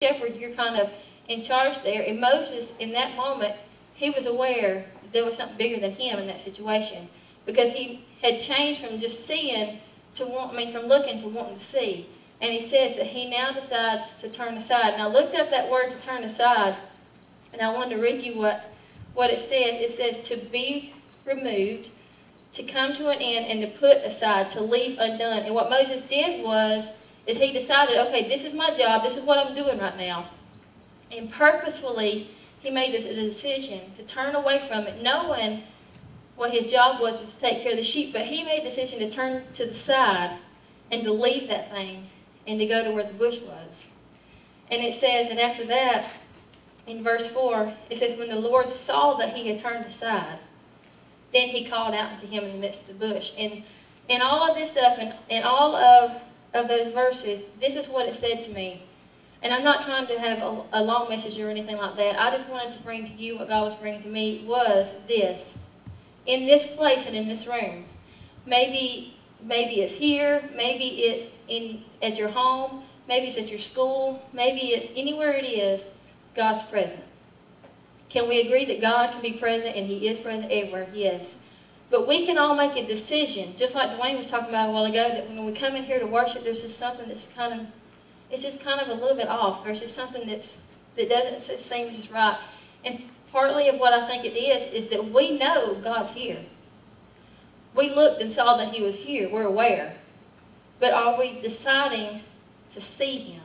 shepherd, you're kind of in charge there. And Moses, in that moment, he was aware that there was something bigger than him in that situation, because he had changed from just seeing to from looking to wanting to see. And he says that he now decides to turn aside. And I looked up that word to turn aside, and I wanted to read you what it says. It says to be removed, to come to an end, and to put aside, to leave undone. And what Moses did is he decided, okay, this is my job, this is what I'm doing right now. And purposefully, he made this a decision to turn away from it, knowing what his job was to take care of the sheep. But he made a decision to turn to the side and to leave that thing and to go to where the bush was. And it says, and after that, in verse 4, it says, when the Lord saw that he had turned aside, then he called out unto him in the midst of the bush. And all of this stuff, and all of those verses, this is what it said to me. And I'm not trying to have a long message or anything like that. I just wanted to bring to you what God was bringing to me was this. In this place and in this room, maybe it's here, maybe it's at your home, maybe it's at your school, maybe it's anywhere it is, God's present. Can we agree that God can be present, and He is present everywhere? Yes. But we can all make a decision, just like Dwayne was talking about a while ago, that when we come in here to worship, there's just something that's it's just kind of a little bit off. There's just something that doesn't seem just right. And partly of what I think it is that we know God's here. We looked and saw that He was here. We're aware. But are we deciding to see Him?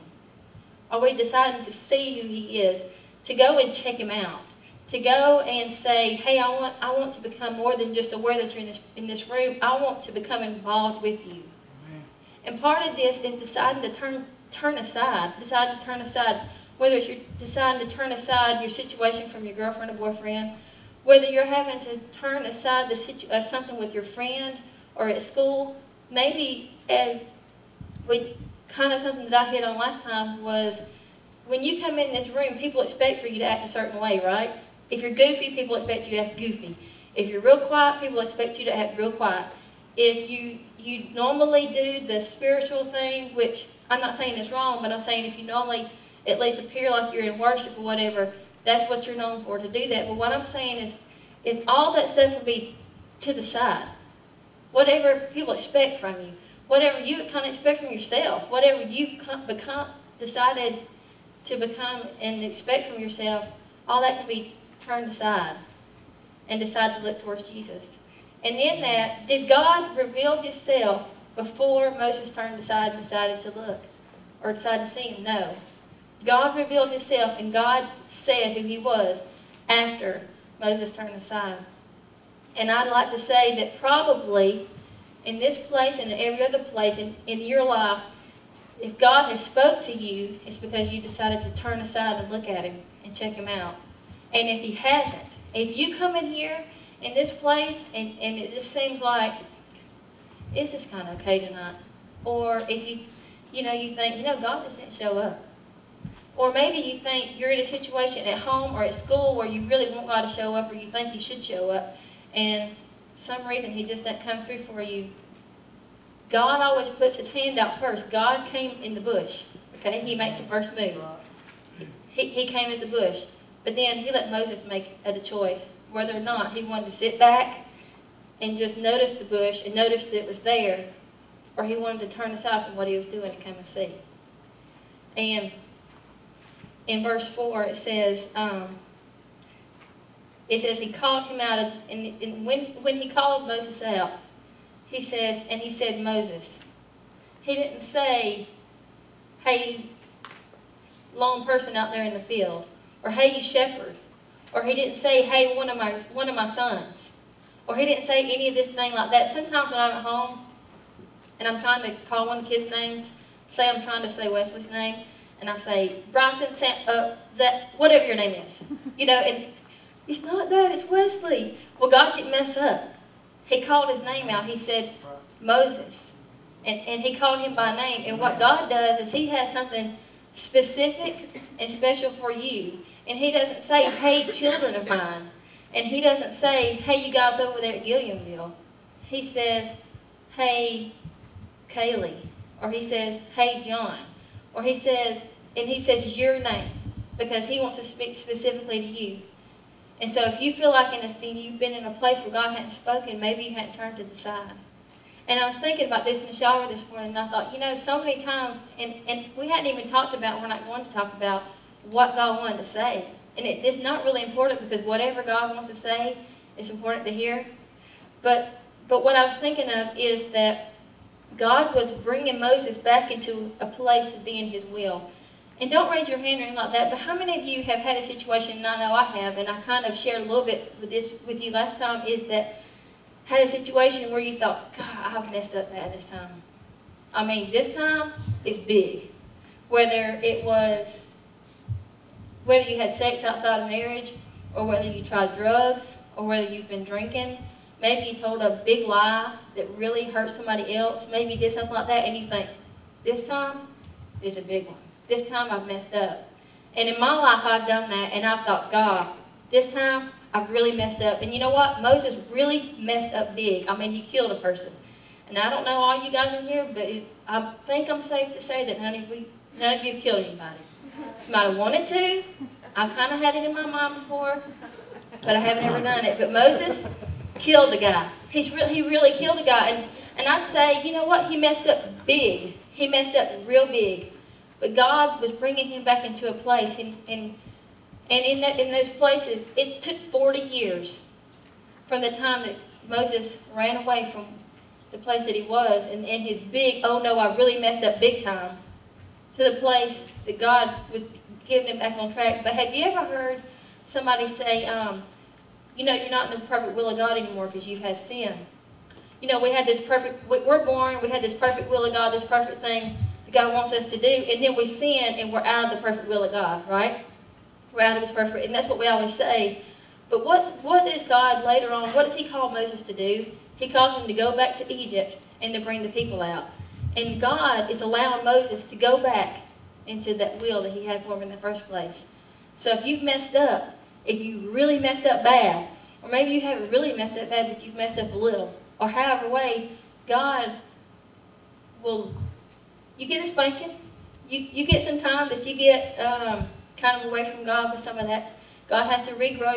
Are we deciding to see who He is? To go and check Him out? To go and say, hey, I want to become more than just aware that you're in this room. I want to become involved with you. Amen. And part of this is deciding to turn aside. Deciding to turn aside. Whether it's you're deciding to turn aside your situation from your girlfriend or boyfriend, whether you're having to turn aside something with your friend or at school. Maybe as something that I hit on last time was, when you come in this room, people expect for you to act a certain way, right? If you're goofy, people expect you to act goofy. If you're real quiet, people expect you to act real quiet. If you normally do the spiritual thing, which I'm not saying it's wrong, but I'm saying if you normally at least appear like you're in worship or whatever, that's what you're known for, to do that. But what I'm saying is all that stuff can be to the side. Whatever people expect from you, whatever you kind of expect from yourself, whatever you decided to become and expect from yourself, all that can be turned aside and decide to look towards Jesus. And in that, did God reveal Himself before Moses turned aside and decided to look or decided to see Him? No. God revealed Himself, and God said who He was after Moses turned aside. And I'd like to say that probably in this place and in every other place in your life, if God has spoke to you, it's because you decided to turn aside and look at Him and check Him out. And if He hasn't, if you come in here in this place and it just seems like it's just kind of okay tonight, or if you think, God just didn't show up. Or maybe you think you're in a situation at home or at school where you really want God to show up, or you think He should show up, and for some reason He just doesn't come through for you. God always puts His hand out first. God came in the bush. Okay, He makes the first move. He came as the bush. But then He let Moses make a choice whether or not he wanted to sit back and just notice the bush and notice that it was there, or he wanted to turn aside from what he was doing and come and see. And in verse 4 it says He called him out, and when He called Moses out, He says, and He said, Moses. He didn't say, hey, lone person out there in the field, or hey, you shepherd, or He didn't say, hey, one of my sons, or He didn't say any of this thing like that. Sometimes when I'm at home and I'm trying to call one of the kids' names, say I'm trying to say Wesley's name, and I say Bryson, whatever your name is, and it's not that, it's Wesley. Well, God didn't mess up. He called his name out. He said, Moses. And He called him by name. And what God does is He has something specific and special for you. And He doesn't say, hey, children of mine. And He doesn't say, hey, you guys over there at Gilliamville. He says, hey, Kaylee. Or He says, hey, John. Or He says, and he says your name because he wants to speak specifically to you. And so if you feel like you've been in a place where God hadn't spoken, maybe you hadn't turned to the side. And I was thinking about this in the shower this morning, and I thought, you know, so many times, and we hadn't even talked about, we're not going to talk about what God wanted to say. And it's not really important because whatever God wants to say, it's important to hear. But what I was thinking of is that God was bringing Moses back into a place to be in his will. And don't raise your hand or anything like that, but how many of you have had a situation, and I know I have, and I kind of shared a little bit with you last time, is that had a situation where you thought, God, I've messed up bad this time. I mean, this time is big. Whether you had sex outside of marriage, or whether you tried drugs, or whether you've been drinking, maybe you told a big lie that really hurt somebody else, maybe you did something like that, and you think, this time is a big one. This time I've messed up. And in my life I've done that, and I've thought, God, this time I've really messed up. And you know what? Moses really messed up big. I mean, he killed a person. And I don't know all you guys in here, but I think I'm safe to say that none of you have killed anybody. You might have wanted to. I kind of had it in my mind before, but I haven't ever done it. But Moses killed a guy. He really killed a guy. And I'd say, you know what? He messed up big. He messed up real big. But God was bringing him back into a place. And in those places, it took 40 years from the time that Moses ran away from the place that he was and his big, oh no, I really messed up big time, to the place that God was getting him back on track. But have you ever heard somebody say, you know, you're not in the perfect will of God anymore because you've had sin? You know, we're born, we had this perfect will of God, this perfect thing that God wants us to do, and then we sin and we're out of the perfect will of God, right? We're out of his perfect, and that's what we always say. But what is God later on, what does he call Moses to do? He calls him to go back to Egypt and to bring the people out. And God is allowing Moses to go back into that will that he had for him in the first place. So if you've messed up, if you really messed up bad, or maybe you haven't really messed up bad, but you've messed up a little, or however way, God will, you get a spanking. You get some time that you get kind of away from God with some of that. God has to regrow